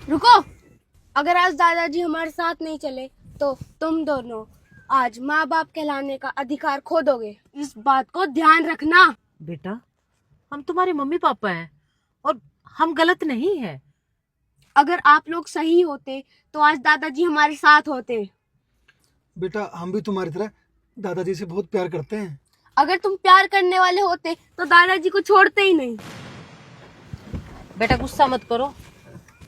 रुको। अगर आज दादाजी हमारे साथ नहीं चले तो तुम दोनों आज माँ बाप कहलाने का अधिकार खो दोगे। इस बात को ध्यान रखना। बेटा, हम तुम्हारे मम्मी पापा हैं और हम गलत नहीं है। अगर आप लोग सही होते तो आज दादाजी हमारे साथ होते। बेटा, हम भी तुम्हारी तरह दादाजी से बहुत प्यार करते हैं। अगर तुम प्यार करने वाले होते तो दादाजी को छोड़ते ही नहीं। बेटा गुस्सा मत करो,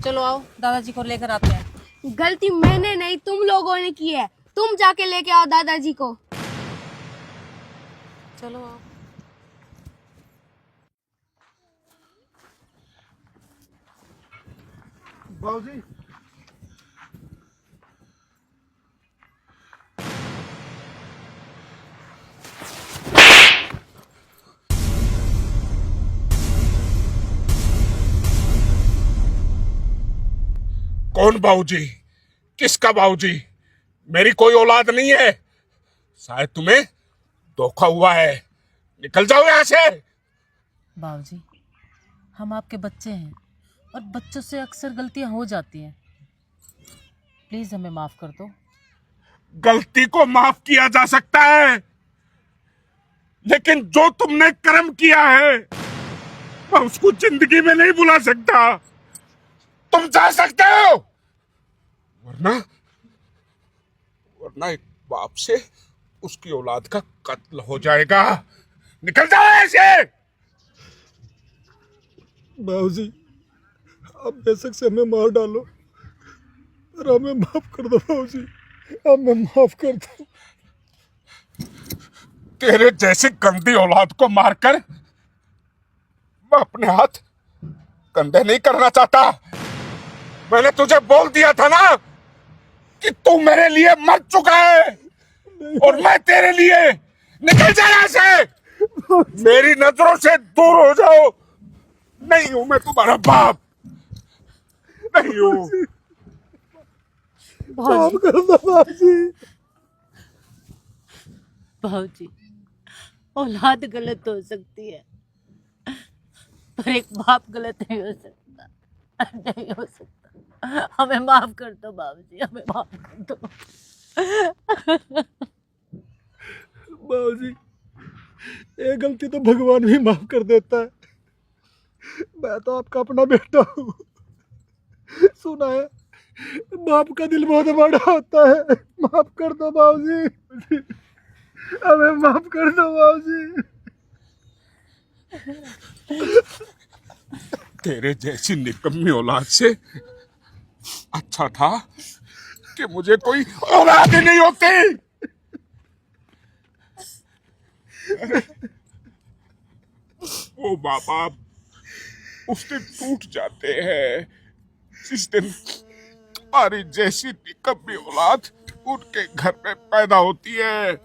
चलो आओ दादाजी को लेकर आते हैं। गलती मैंने नहीं तुम लोगों ने की है। तुम जाके लेके आओ दादाजी को। चलो आओ। बाबूजी, कौन बाबूजी? किसका बाबूजी? मेरी कोई औलाद नहीं है। शायद तुम्हें धोखा हुआ है। निकल जाओ यहाँ से। बाबूजी, हम आपके बच्चे हैं और बच्चों से अक्सर गलतियां हो जाती हैं। प्लीज हमें माफ कर दो। गलती को माफ किया जा सकता है, लेकिन जो तुमने कर्म किया है मैं उसको जिंदगी में नहीं भुला सकता। तुम जा सकते हो, वरना वरना एक बाप से उसकी औलाद का कत्ल हो जाएगा। निकल जाओ ऐसे। बाबूजी, आप बेशक से हमें मार डालो पर हमें माफ कर दो। बाबूजी, हमें माफ कर दो। तेरे जैसी गंदी औलाद को मारकर मैं अपने हाथ कंधे नहीं करना चाहता। मैंने तुझे बोल दिया था ना कि तू मेरे लिए मर चुका है और मैं तेरे लिए। निकल जा यहाँ से। मेरी नजरों से दूर हो जाओ। नहीं हूं मैं तुम्हारा बाप, नहीं हूं। माफ कर दो बाबूजी। बाबूजी, औलाद गलत हो सकती है पर एक बाप गलत नहीं हो सकता, नहीं हो सकता। हमें माफ कर दो बाबूजी, हमें माफ कर दो। बाबूजी, ये गलती तो भगवान भी माफ कर देता है। मैं तो आपका अपना बेटा हूँ। सुना है बाप का दिल बहुत बड़ा होता है। माफ कर दो बाबूजी, हमें माफ कर दो बाबूजी। तेरे जैसी निकम्मी औलाद से अच्छा था कि मुझे कोई औलाद ही नहीं होती। वो माँ बाप उस दिन टूट जाते हैं जिस दिन तुम्हारी जैसी निकम्मी औलाद उनके घर में पैदा होती है।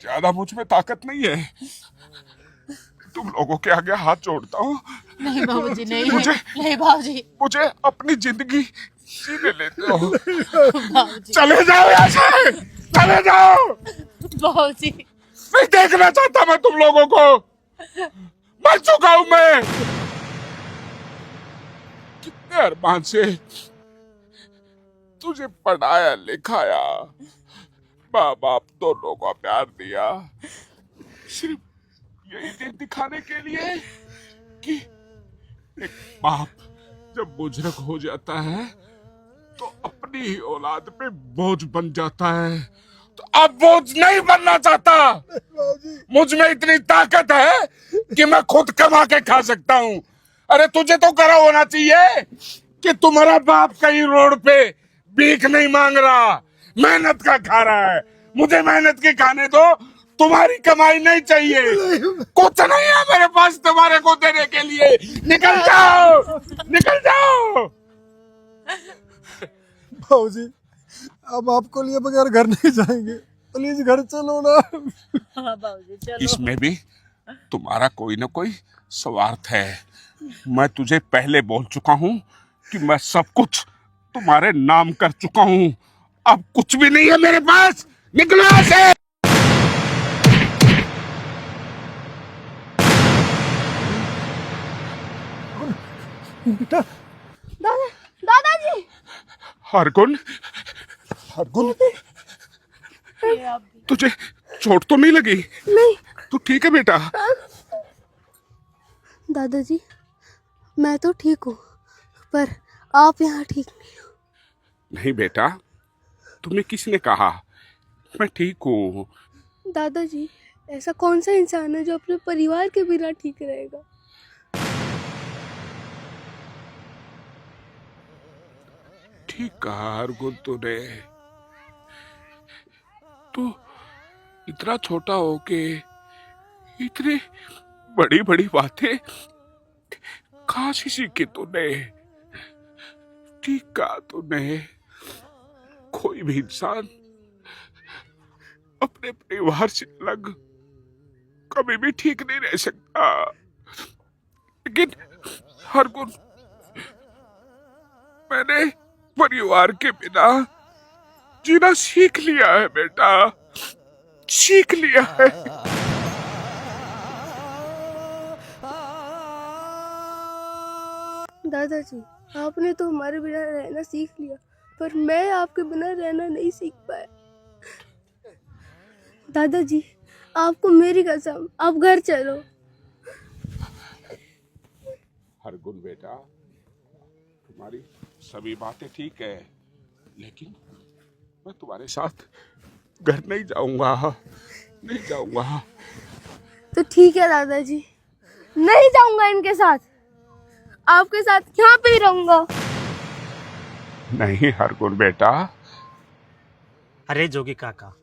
ज्यादा मुझ में ताकत नहीं है। तुम लोगों के आगे हाथ जोड़ता हूँ। नहीं बाबूजी, नहीं मुझे नहीं बाबूजी, मुझे अपनी जिंदगी जीने लेते हो। बाबूजी, चले जाओ यहाँ से, चले जाओ। बाबूजी। नहीं देखना चाहता मैं तुम लोगों को। मर चुका हूं मैं। कितने अरमान से तुझे पढ़ाया लिखाया, माँ बाप दोनों को प्यार दिया, सिर्फ यही दिन दिखाने के लिए कि एक बाप जब बुजुर्ग हो जाता है तो अपनी ही औलाद पे बोझ बन जाता है। तो अब बोझ नहीं बनना चाहता। मुझ में इतनी ताकत है कि मैं खुद कमा के खा सकता हूँ। अरे तुझे तो करा होना चाहिए कि तुम्हारा बाप कहीं रोड पे भीख नहीं मांग रहा, मेहनत का खा रहा है। मुझे मेहनत के खाने दो, तुम्हारी कमाई नहीं चाहिए। कुछ नहीं है मेरे पास तुम्हारे को देने के लिए। निकल जाओ, निकल जाओ। बाबूजी, अब आपको लिए बगैर घर नहीं जाएंगे। प्लीज घर चलो ना। हाँ बाबूजी, चलो। इसमें भी तुम्हारा कोई ना कोई स्वार्थ है। मैं तुझे पहले बोल चुका हूँ कि मैं सब कुछ तुम्हारे नाम कर चुका हूँ। अब कुछ भी नहीं है मेरे पास। निकलो यहाँ से। बेटा दादा दादाजी हरगुन, हरगुन, ये आप भी। तुझे चोट तो नहीं लगी? नहीं तू ठीक है बेटा? दादाजी मैं तो ठीक हूँ पर आप यहाँ ठीक नहीं हो। नहीं बेटा, तुम्हें किसने कहा? मैं ठीक हूँ। दादाजी ऐसा कौन सा इंसान है जो अपने परिवार के बिना ठीक रहेगा? ठीक कहा हरगुन तूने। तू इतना छोटा हो के इतनी बड़ी बड़ी बातें कहाँ से सीखी तूने? ठीक कहा तूने। कोई भी इंसान अपने परिवार से अलग कभी भी ठीक नहीं रह सकता। लेकिन हरगुन, मैंने परिवार के बिना जीना सीख लिया है बेटा, सीख लिया है। दादाजी आपने तो हमारे बिना रहना सीख लिया पर मैं आपके बिना रहना नहीं सीख पाया। दादाजी आपको मेरी कसम आप घर चलो। हरगुन बेटा, तुम्हारी सभी बातें ठीक है, लेकिन मैं तुम्हारे साथ घर नहीं जाऊंगा, नहीं जाऊंगा। तो ठीक है दादाजी, नहीं जाऊंगा इनके साथ, आपके साथ यहाँ पे ही रहूंगा। नहीं हरगुन बेटा। अरे जोगी काका,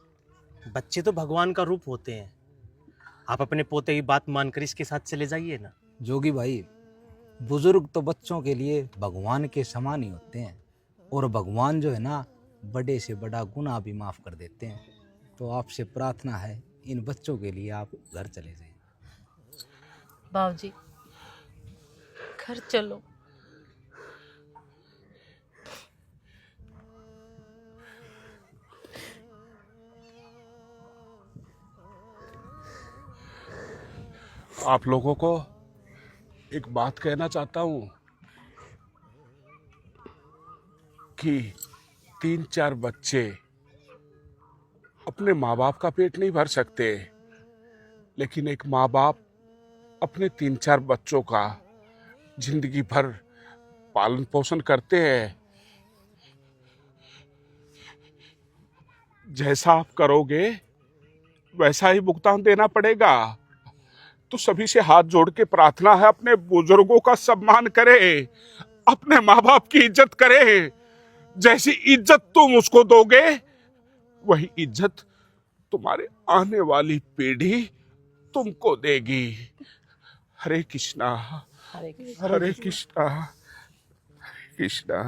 बच्चे तो भगवान का रूप होते हैं। आप अपने पोते की बात मानकर इसके साथ चले जाइए ना। जोगी भाई, बुजुर्ग तो बच्चों के लिए भगवान के समान ही होते हैं और भगवान जो है ना, बड़े से बड़ा गुनाह भी माफ कर देते हैं। तो आपसे प्रार्थना है इन बच्चों के लिए आप घर चले जाएं। बाबूजी घर चलो। आप लोगों को एक बात कहना चाहता हूं कि 3-4 बच्चे अपने माँ बाप का पेट नहीं भर सकते, लेकिन एक माँ बाप अपने 3-4 बच्चों का जिंदगी भर पालन पोषण करते हैं। जैसा आप करोगे वैसा ही भुगतान देना पड़ेगा। तो सभी से हाथ जोड़ के प्रार्थना है, अपने बुजुर्गों का सम्मान करें, अपने माँ बाप की इज्जत करें। जैसी इज्जत तुम उसको दोगे वही इज्जत तुम्हारे आने वाली पीढ़ी तुमको देगी। हरे कृष्णा, हरे कृष्ण। हरे कृष्णा, हरे कृष्णा।